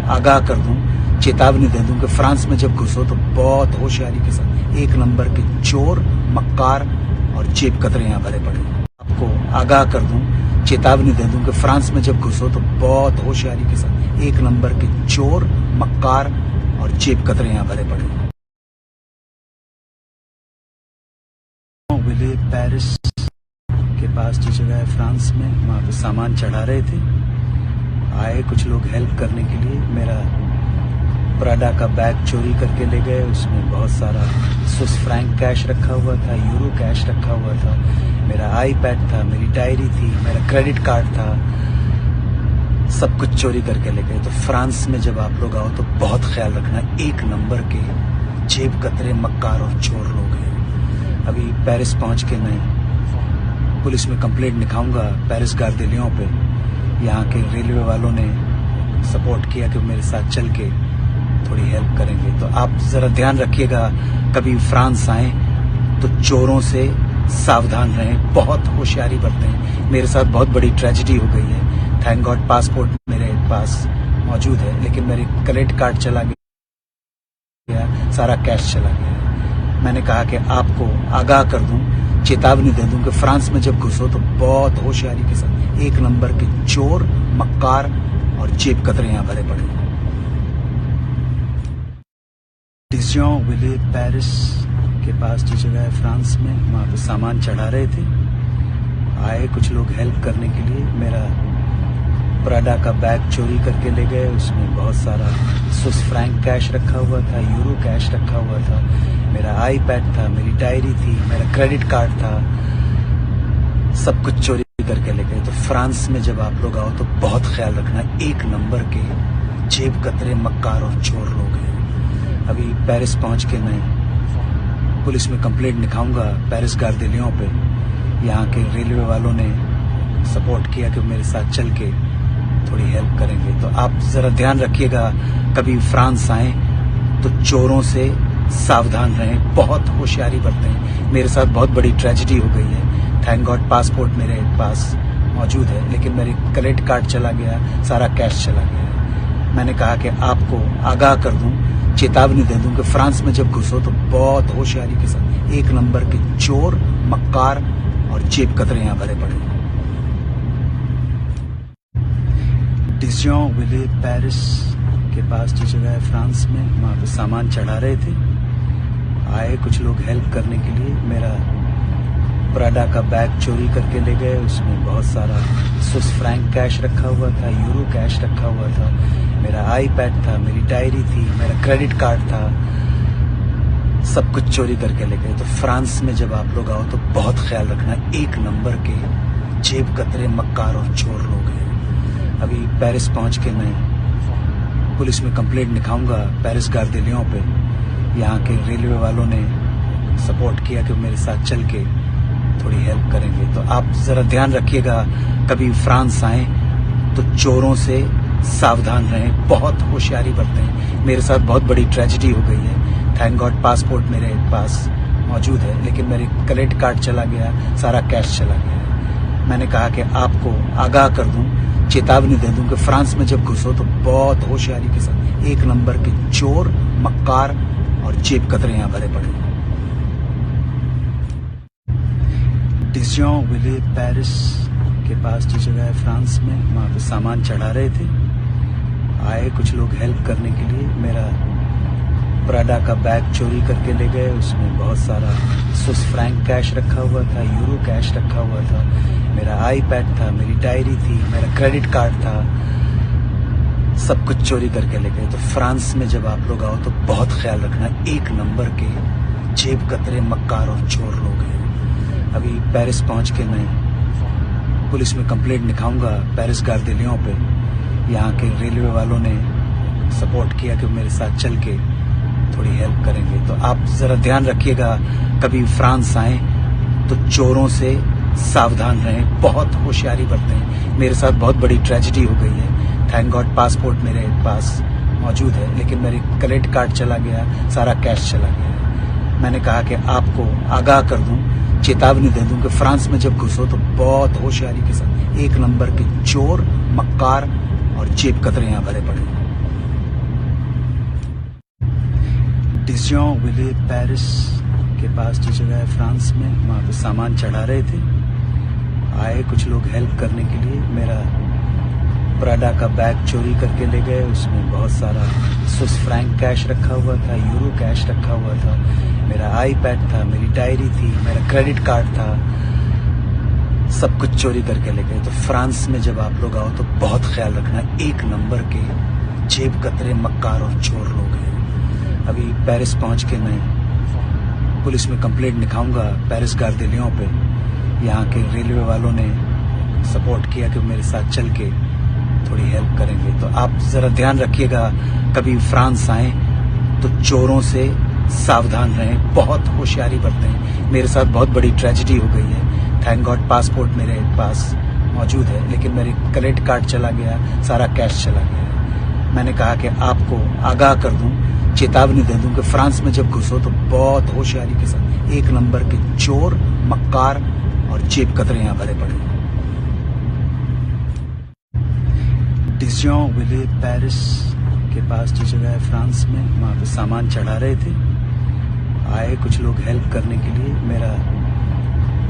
आगाह कर दूं, चेतावनी दे दूं कि फ्रांस में जब घुसो तो बहुत होशियारी के साथ, एक नंबर के चोर, मक्कार और जेब कतरे यहाँ भरे पड़े। आपको आगाह कर दूं, चेतावनी दे दूं कि फ्रांस में जब घुसो तो बहुत होशियारी के साथ, एक नंबर के चोर, मक्कार और जेब कतरे यहाँ भरे पड़े। विले पेरिस के पास जो जगह है फ्रांस में, वहाँ पे सामान चढ़ा रहे थे। आए कुछ लोग हेल्प करने के लिए। मेरा प्राडा का बैग चोरी करके ले गए। उसमें बहुत सारा स्विस फ्रैंक कैश रखा हुआ था, यूरो कैश रखा हुआ था, मेरा आईपैड था, मेरी डायरी थी, मेरा क्रेडिट कार्ड था, सब कुछ चोरी करके ले गए। तो फ्रांस में जब आप लोग आओ तो बहुत ख्याल रखना, एक नंबर के जेब कतरे, मक्कार और चोर लोग हैं। अभी पेरिस पहुंच के मैं पुलिस में कंप्लेंट लिखाऊंगा पेरिस गार्दिलियों पे। यहाँ के रेलवे वालों ने सपोर्ट किया कि मेरे साथ चल के थोड़ी हेल्प करेंगे। तो आप जरा ध्यान रखिएगा, कभी फ्रांस आए तो चोरों से सावधान रहें, बहुत होशियारी बरतें। मेरे साथ बहुत बड़ी ट्रेजेडी हो गई है। थैंक गॉड पासपोर्ट मेरे पास मौजूद है, लेकिन मेरे क्रेडिट कार्ड चला गया, सारा कैश चला गया। मैंने कहा कि आपको आगाह कर दूं, चेतावनी दे दूं कि फ्रांस में जब घुसो तो बहुत होशियारी के साथ, एक नंबर के चोर, मक्कार और जेब कतरे यहाँ भरे पड़े। डिजियन विले पेरिस के पास जो जगह है फ्रांस में, वहाँ पे सामान चढ़ा रहे थे। आए कुछ लोग हेल्प करने के लिए। मेरा प्राडा का बैग चोरी करके ले गए। उसमें बहुत सारा स्विस फ्रैंक कैश रखा हुआ था, यूरो कैश रखा हुआ था, मेरा आईपैड था, मेरी डायरी थी, मेरा क्रेडिट कार्ड था, सब कुछ चोरी करके ले गए। तो फ्रांस में जब आप लोग आओ तो बहुत ख्याल रखना, एक नंबर के जेब कतरे, मक्कार और चोर लोग हैं। अभी पेरिस पहुंच के मैं पुलिस में कंप्लेंट लिखाऊंगा पेरिस गार्दिलियों पे। यहाँ के रेलवे वालों ने सपोर्ट किया कि मेरे साथ चल के थोड़ी हेल्प करेंगे। तो आप जरा ध्यान रखिएगा, कभी फ्रांस आए तो चोरों से सावधान रहें, बहुत होशियारी बरतें। मेरे साथ बहुत बड़ी ट्रेजेडी हो गई है। थैंक गॉड पासपोर्ट मेरे पास मौजूद है, लेकिन मेरे क्रेडिट कार्ड चला गया, सारा कैश चला गया। मैंने कहा कि आपको आगाह कर दूं, चेतावनी दे दूं कि फ्रांस में जब घुसो तो बहुत होशियारी के साथ, एक नंबर के चोर, मक्कार और जेब कतरे यहाँ भरे पड़े। डिजियन विले पेरिस के पास जो जगह है फ्रांस में, वहाँ पे सामान चढ़ा रहे थे। आए कुछ लोग हेल्प करने के लिए। मेरा प्राडा का बैग चोरी करके ले गए। उसमें बहुत सारा स्विस फ्रैंक कैश रखा हुआ था, यूरो कैश रखा हुआ था, मेरा आईपैड था, मेरी डायरी थी, मेरा क्रेडिट कार्ड था, सब कुछ चोरी करके ले गए। तो फ्रांस में जब आप लोग आओ तो बहुत ख्याल रखना, एक नंबर के जेब कतरे, मक्कार और चोर लोग हैं। अभी पेरिस पहुंच के मैं पुलिस में कंप्लेंट लिखाऊंगा पेरिस गार्दिलियों पे। यहाँ के रेलवे वालों ने सपोर्ट किया कि मेरे साथ चल के थोड़ी हेल्प करेंगे। तो आप जरा ध्यान रखिएगा, कभी फ्रांस आए तो चोरों से सावधान रहें, बहुत होशियारी बरतें। मेरे साथ बहुत बड़ी ट्रेजेडी हो गई है। थैंक गॉड पासपोर्ट मेरे पास मौजूद है, लेकिन मेरे क्रेडिट कार्ड चला गया, सारा कैश चला गया। मैंने कहा कि आपको आगाह कर दूं, चेतावनी दे दूं कि फ्रांस में जब घुसो तो बहुत होशियारी के साथ, एक नंबर के चोर, मक्कार और जेब कतरे यहाँ भरे पड़े। डिजियन विले पेरिस के पास जो जगह है फ्रांस में, वहाँ पे सामान चढ़ा रहे थे। आए कुछ लोग हेल्प करने के लिए। मेरा प्राडा का बैग चोरी करके ले गए। उसमें बहुत सारा स्विस फ्रैंक कैश रखा हुआ था, यूरो कैश रखा हुआ था, मेरा आईपैड था, मेरी डायरी थी, मेरा क्रेडिट कार्ड था, सब कुछ चोरी करके ले गए। तो फ्रांस में जब आप लोग आओ तो बहुत ख्याल रखना, एक नंबर के जेब कतरे, मक्कार और चोर लोग हैं। अभी पेरिस पहुंच के मैं पुलिस में कंप्लेंट लिखाऊंगा पेरिस गार्दिलियों पे। यहाँ के रेलवे वालों ने सपोर्ट किया कि मेरे साथ चल के थोड़ी हेल्प करेंगे। तो आप जरा ध्यान रखिएगा, कभी फ्रांस आए तो चोरों से सावधान रहें, बहुत होशियारी बरतें। मेरे साथ बहुत बड़ी ट्रेजेडी हो गई है। थैंक गॉड पासपोर्ट मेरे पास मौजूद है, लेकिन मेरे क्रेडिट कार्ड चला गया, सारा कैश चला गया। मैंने कहा कि आपको आगाह कर दूं, चेतावनी दे दूं कि फ्रांस में जब घुसो तो बहुत होशियारी के साथ, एक नंबर के चोर, मक्कार और जेब कतरे यहाँ भरे पड़े। डिजियों विले पेरिस के पास जो जगह है फ्रांस में, वहाँ पे सामान चढ़ा रहे थे। आए कुछ लोग हेल्प करने के लिए। मेरा प्राडा का बैग चोरी करके ले गए। उसमें बहुत सारा स्विस फ्रैंक कैश रखा हुआ था, यूरो कैश रखा हुआ था, मेरा आईपैड था, मेरी डायरी थी, मेरा क्रेडिट कार्ड था, सब कुछ चोरी करके ले गए। तो फ्रांस में जब आप लोग आओ तो बहुत ख्याल रखना, एक नंबर के जेब कतरे मक्कार और चोर लोग हैं। अभी पेरिस पहुंच के मैं पुलिस में कंप्लेंट लिखाऊंगा पेरिस गार्डेलियों पे। यहाँ के रेलवे वालों ने सपोर्ट किया कि मेरे साथ चल के थोड़ी हेल्प करेंगे। तो आप जरा ध्यान रखिएगा, कभी फ्रांस आए तो चोरों से सावधान रहें, बहुत होशियारी बरतें। मेरे साथ बहुत बड़ी ट्रेजेडी हो गई है। थैंक गॉड पासपोर्ट मेरे पास मौजूद है, लेकिन मेरे क्रेडिट कार्ड चला गया, सारा कैश चला गया। मैंने कहा कि आपको आगाह कर दूं, चेतावनी दे दूं कि फ्रांस में जब घुसो तो बहुत होशियारी के साथ, एक नंबर के चोर, मक्कार और जेब कतरे यहाँ भरे पड़े हैं। डिजियों विले पेरिस के पास जो जगह है फ्रांस में, वहाँ पे सामान चढ़ा रहे थे। आए कुछ लोग हेल्प करने के लिए। मेरा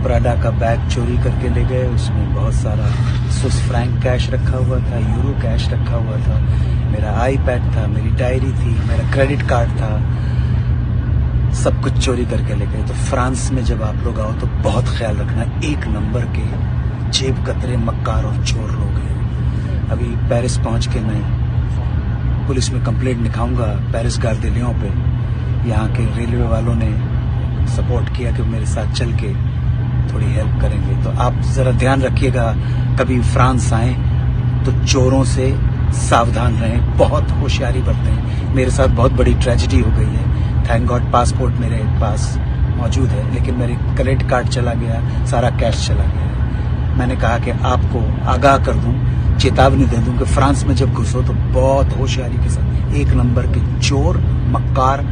प्राडा का बैग चोरी करके ले गए। उसमें बहुत सारा स्विस फ्रैंक कैश रखा हुआ था, यूरो कैश रखा हुआ था, मेरा आईपैड था, मेरी डायरी थी, मेरा क्रेडिट कार्ड था, सब कुछ चोरी करके ले गए। तो फ्रांस में जब आप लोग आओ तो बहुत ख्याल रखना, एक नंबर के जेब कतरे मक्कार और चोर लोग हैं। अभी पेरिस पहुंच के मैं पुलिस में कंप्लेंट लिखाऊंगा पेरिस गार्डेलियों पे। यहाँ के रेलवे वालों ने सपोर्ट किया कि मेरे साथ चल के थोड़ी हेल्प करेंगे। तो आप जरा ध्यान रखिएगा, कभी फ्रांस आए तो चोरों से सावधान रहें, बहुत होशियारी बरतें। मेरे साथ बहुत बड़ी ट्रेजेडी हो गई है। थैंक गॉड पासपोर्ट मेरे पास मौजूद है, लेकिन मेरे क्रेडिट कार्ड चला गया, सारा कैश चला गया। मैंने कहा कि आपको आगाह कर दूं, चेतावनी दे दूं कि फ्रांस में जब घुसो तो बहुत होशियारी के साथ, एक नंबर के चोर, मक्कार